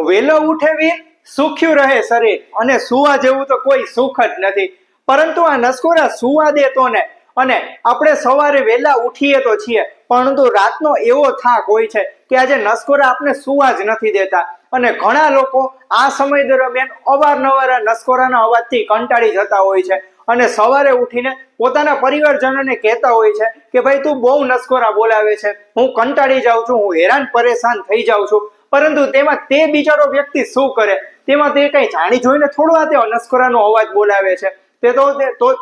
વેલો ઉઠે વીર, સુખ્યું રહે શરીર, અને સુવા જેવું તો કોઈ સુખ જ નથી. પરંતુ આ નસકોરા સુવા દેતો ને, અને આપણે સવારે વહેલા ઉઠીએ તો છીએ, પરંતુ રાતનો એવો થાક હોય છે કે આજે નસકોરા આપણે સુવા જ નથી દેતા. અને ઘણા લોકો આ સમય દરમિયાન અવારનવાર આ નસકોરાના અવાજથી કંટાળી જતા હોય છે, અને સવારે ઉઠીને પોતાના પરિવારજનોને કહેતા હોય છે કે ભાઈ તું બહુ નસકોરા બોલાવે છે, હું કંટાળી જાઉં છું, હું હેરાન પરેશાન થઈ જાઉં છું. પરંતુ તેમાં તે બિચારો વ્યક્તિ શું કરે? તેમાં તે કઈ જાણી જોઈને થોડું આ તે નસકોરાનો અવાજ બોલાવે છે.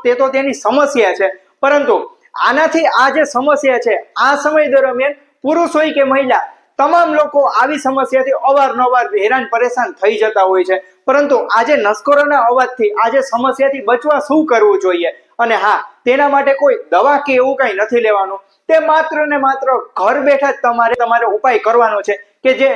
તે તો તેની સમસ્યા છે. પરંતુ આનાથી આ જે સમસ્યા છે, આ સમય દરમિયાન પુરુષ હોય કે મહિલા, તમામ લોકો આવી સમસ્યાથી અવારનવાર હેરાન પરેશાન થઈ જતા હોય છે. પરંતુ આજે નસકોરાના અવાજથી આજે સમસ્યાથી બચવા શું કરવું જોઈએ? અને હા, તેના માટે કોઈ દવા કે એવું કઈ નથી લેવાનું. તે માત્ર ને માત્ર ઘર બેઠા જ તમારે ઉપાય કરવાનો છે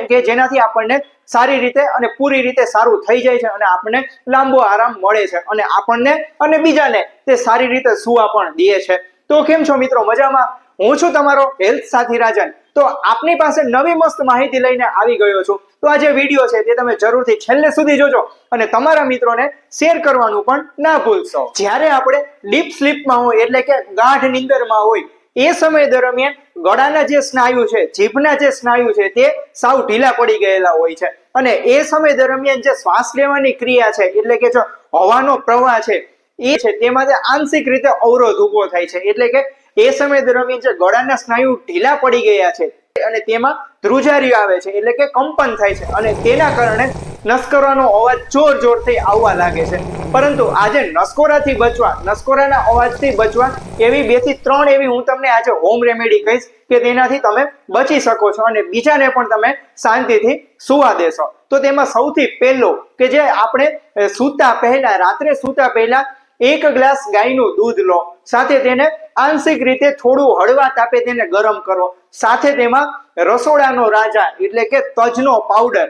કે જેનાથી આપણને સારી રીતે અને પૂરી રીતે સારું થઈ જાય છે, અને આપણને લાંબો આરામ મળે છે, અને આપણને અને બીજાને તે સારી રીતે સુવા પણ દે છે. તો કેમ છો મિત્રો? મજામાં? હું છું તમારો હેલ્થ સાથી રાજન. તો આપની પાસે નવી મસ્ત માહિતી લઈને આવી ગયો છું. તો આ જે વિડીયો છે તે તમે જરૂરથી છેલ્લે સુધી જોજો, અને તમારા મિત્રોને શેર કરવાનું પણ ના ભૂલશો. જ્યારે આપણે ડીપ સ્લીપમાં હોય, એટલે કે ગાઢ નીંદરમાં હોય, એ સમય દરમિયાન ગળાના જે સ્નાયુ છે, જીભના જે સ્નાયુ છે, તે સાવ ઢીલા પડી ગયેલા હોય છે. અને એ સમય દરમિયાન જે શ્વાસ લેવાની ક્રિયા છે, એટલે કે જો હવાનો પ્રવાહ છે એ છે, તેમાં આંશિક રીતે અવરોધ ઉભો થાય છે. એટલે કે એ સમય દરમિયાન જે ગળાના સ્નાયુ ઢીલા પડી ગયા છે અને તેમાં ધ્રુજારીઓ આવે છે, એટલે કે કંપન થાય છે, અને તેના કારણે નસકોરાનો અવાજ જોરથી આવવા લાગે છે. પરંતુ આજે નસકોરાથી બચવા, નસકોરાના અવાજથી બચવા એવી 2 થી 3 એવી હું તમને આજે હોમ રેમેડી કહીશ કે તેનાથી તમે બચી શકો છો અને બીજાને પણ તમે શાંતિથી સુવા દેશો. તો તેમાં સૌથી પહેલું કે જે આપણે રાત્રે સૂતા પહેલા 1 ગ્લાસ ગાયનું દૂધ લો, સાથે તેને આંશિક રીતે થોડું હળવા તાપે તેને ગરમ કરો, સાથે તેમાં રસોડાનો રાજા એટલે કે તજનો પાવડર,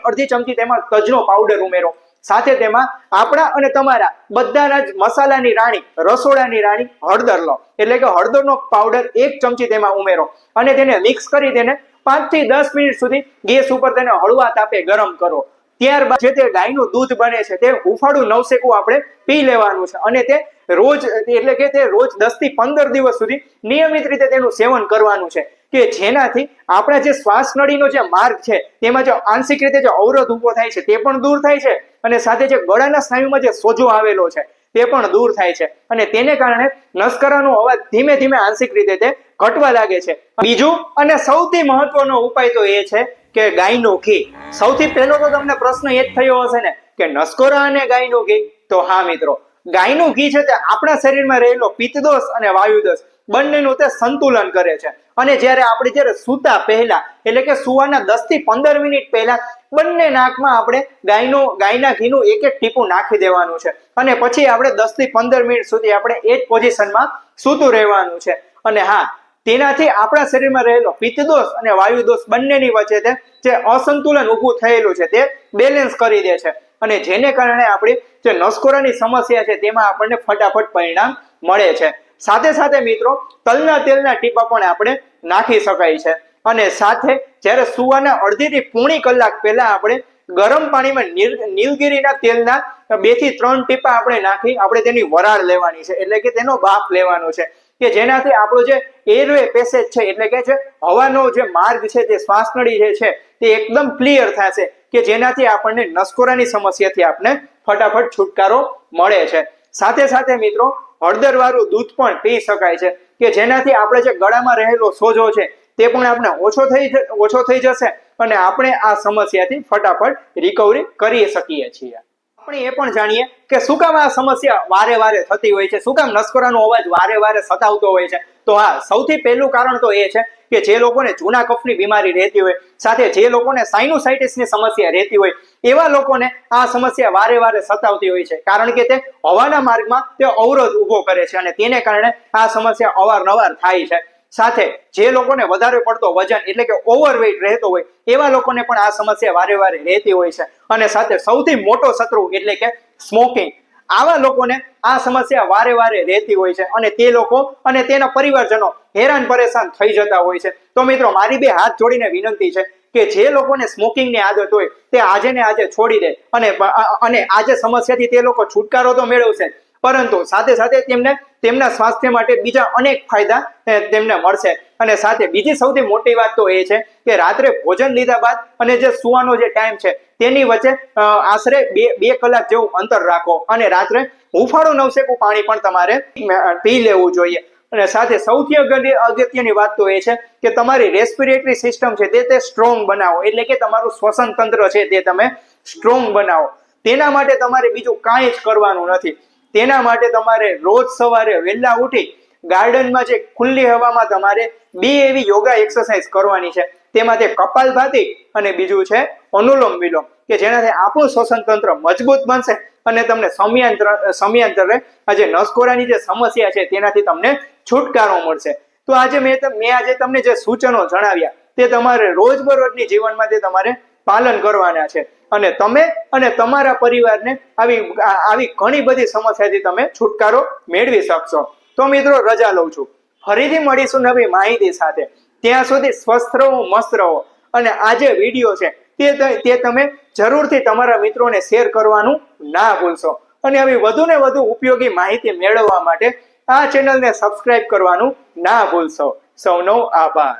અડધી ચમચી તેમાં તજનો પાવડર ઉમેરો, સાથે તેમાં આપણા અને તમારા બધાના જ મસાલાની રાણી, રસોડાની રાણી હળદર લો, એટલે કે હળદરનો પાવડર 1 ચમચી તેમાં ઉમેરો, અને તેને મિક્સ કરી તેને 5 થી 10 મિનિટ સુધી ગેસ ઉપર તેને હળવા તાપે ગરમ કરો. ત્યારબાદ જે તે ગાયનું દૂધ બને છે તે હુંફાળું નવશેકું આપણે પી લેવાનું છે, અને તે રોજ એટલે કે તે રોજ 10 થી 15 દિવસ સુધી નિયમિત રીતે તેનું સેવન કરવાનું છે, કે જેનાથી આપણા જે શ્વાસ નળીનો જે માર્ગ છે તેમાં જે આંશિક રીતે જે અવરોધ ઉભો થાય છે તે પણ દૂર થાય છે, અને સાથે જે ગળાના સ્નાયુમાં જે સોજો આવેલો છે તે પણ દૂર થાય છે, અને તેને કારણે નસકોરાનો અવાજ ધીમે ધીમે આંશિક રીતે તે ઘટવા લાગે છે. બીજું અને સૌથી મહત્વનો ઉપાય તો એ છે કે ગાયનું ઘી. સૌથી પહેલો તો તમને પ્રશ્ન એ જ થયો હશે ને કે નસકોરા અને ગાયનું ઘી. તો હા મિત્રો, ગાયનું ઘી છે તે આપણા શરીરમાં રહેલો પિત્તદોષ અને વાયુદોષ બંનેનું તે સંતુલન કરે છે. અને જ્યારે સૂતા પહેલા, એટલે કે સુવાના 10 થી 15 મિનિટ પહેલા બંને નાકમાં આપણે ગાયના ઘીનું 1 ટીપું નાખી દેવાનું છે, અને પછી આપણે 10 થી 15 મિનિટ સુધી આપણે એ જ પોઝિશનમાં સૂતું રહેવાનું છે. અને હા, તેનાથી આપણા શરીરમાં રહેલો પિત્તદોષ અને વાયુદોષ બંનેની વચ્ચે જે અસંતુલન ઊભું થયેલું છે તે બેલેન્સ કરી દે છે, અને જેને કારણે આપણી જે નસકોરાની સમસ્યા છે તેમાં આપણને ફટાફટ પરિણામ મળે છે. સાથે સાથે મિત્રો, તલના તેલના ટીપા પણ આપણે નાખી શકાય છે. અને સાથે જ્યારે સુવાના અડધી થી પોણી કલાક પહેલા આપણે ગરમ પાણીમાં નીલગિરીના તેલના 2 થી 3 ટીપા આપણે નાખી આપણે તેની વરાળ લેવાની છે, એટલે કે તેનો બાફ લેવાનો છે, કે જેનાથી આપણો જે એરવે પેસેજ છે, એટલે કે જે હવાનો જે માર્ગ છે, તે શ્વાસ નળી જે છે તે એકદમ ક્લિયર થશે, કે જેનાથી આપણને નસકોરાની સમસ્યાથી આપણે ફટાફટ છુટકારો મળે છે. સાથે સાથે મિત્રો, હળદરવાળું દૂધ પણ પી શકાય છે, કે જેનાથી આપણે જે ગળામાં રહેલો સોજો છે તે પણ આપણે ઓછો થઈ જશે, અને આપણે આ સમસ્યાથી ફટાફટ રિકવરી કરી શકીએ છીએ. આપણે એ પણ જાણીએ કે શું કામ આ સમસ્યા વારે વારે થતી હોય છે, શું કામ નસકોરાનો અવાજ વારે વારે સતાવતો હોય છે. તો હા, સૌથી પહેલું કારણ તો એ છે કે જે લોકોને જૂના કફની બીમારી રહેતી હોય, સાથે જે લોકોને સાઇનોસાઇટિસની સમસ્યા રહેતી હોય, એવા લોકોને આ સમસ્યા વારે વારે સતાવતી હોય છે, કારણ કે તે હવાના માર્ગમાં તે અવરોધ ઉભો કરે છે, અને તેને કારણે આ સમસ્યા અવારનવાર થાય છે. સાથે જે લોકોને વધારે પડતો વજન એટલે કે ઓવરવેઇટ રહેતો હોય, એવા લોકોને પણ આ સમસ્યા વારે વારે રહેતી હોય છે. અને સાથે સૌથી મોટો શત્રુ એટલે કે સ્મોકિંગ, આવા લોકોને આ સમસ્યા વારે વારે રહેતી હોય છે, અને તે લોકો અને તેના પરિવારજનો હેરાન પરેશાન થઈ જતા હોય છે. તો મિત્રો, મારી 2 હાથ જોડીને વિનંતી છે કે જે લોકોને સ્મોકિંગની આદત હોય તે આજે ને આજે છોડી દે અને આજે સમસ્યાથી તે લોકો છુટકારો તો મેળવશે, પરંતુ સાથે સાથે તેમને તેમના સ્વાસ્થ્ય માટે બીજા અનેક ફાયદા તેમને મળશે. અને સાથે બીજી સૌથી મોટી વાત તો એ છે કે રાત્રે ભોજન લીધા બાદ અને જે સુવાનો જે ટાઈમ છે તેની વચ્ચે આશરે 2 કલાક જેવું અંતર રાખો અને રાત્રે હુંફાળું નવશેકું પાણી પણ તમારે પી લેવું જોઈએ. અને સાથે સૌથી અગત્યની વાત તો એ છે કે તમારી રેસ્પિરેટરી સિસ્ટમ છે તે સ્ટ્રોંગ બનાવો, એટલે કે તમારું શ્વસન તંત્ર છે તે તમે સ્ટ્રોંગ બનાવો. તેના માટે તમારે બીજું કાંઈ જ કરવાનું નથી. તેના માટે તમારે રોજ સવારે વહેલા ઉઠી ગાર્ડનમાં જે ખુલ્લી હવામાં તમારે 2 એવી યોગા એક્સરસાઇઝ કરવાની છે. તેમાં તે કપાલભાતિ અને બીજું છે અનુલોમ વિલોમ, કે જેનાથી આપણું શ્વસન તંત્ર મજબૂત બનશે અને તમને સમયાંતરે આ જે નસકોરાની જે સમસ્યા છે તેનાથી તમને છુટકારો મળશે. તો આજે મેં આજે તમને જે સૂચનો જણાવ્યા તે તમારે રોજબરોજની જીવનમાં તે તમારે પાલન કરવાના છે અને તમે અને તમારા પરિવારને આવી ઘણી બધી સમસ્યાથી તમે છુટકારો મેળવી શકશો. તો મિત્રો રજા લઉં છું. ફરીથી મળીશું નવી માહિતી સાથે. ત્યાં સુધી સ્વસ્થ રહો, મસ્ત રહો. અને આ જે વિડીયો છે તે તમે જરૂરથી તમારા મિત્રોને શેર કરવાનું ના ભૂલશો. અને આવી વધુ ને વધુ ઉપયોગી માહિતી મેળવવા માટે આ ચેનલને સબસ્ક્રાઇબ કરવાનું ના ભૂલશો. સૌનો આભાર.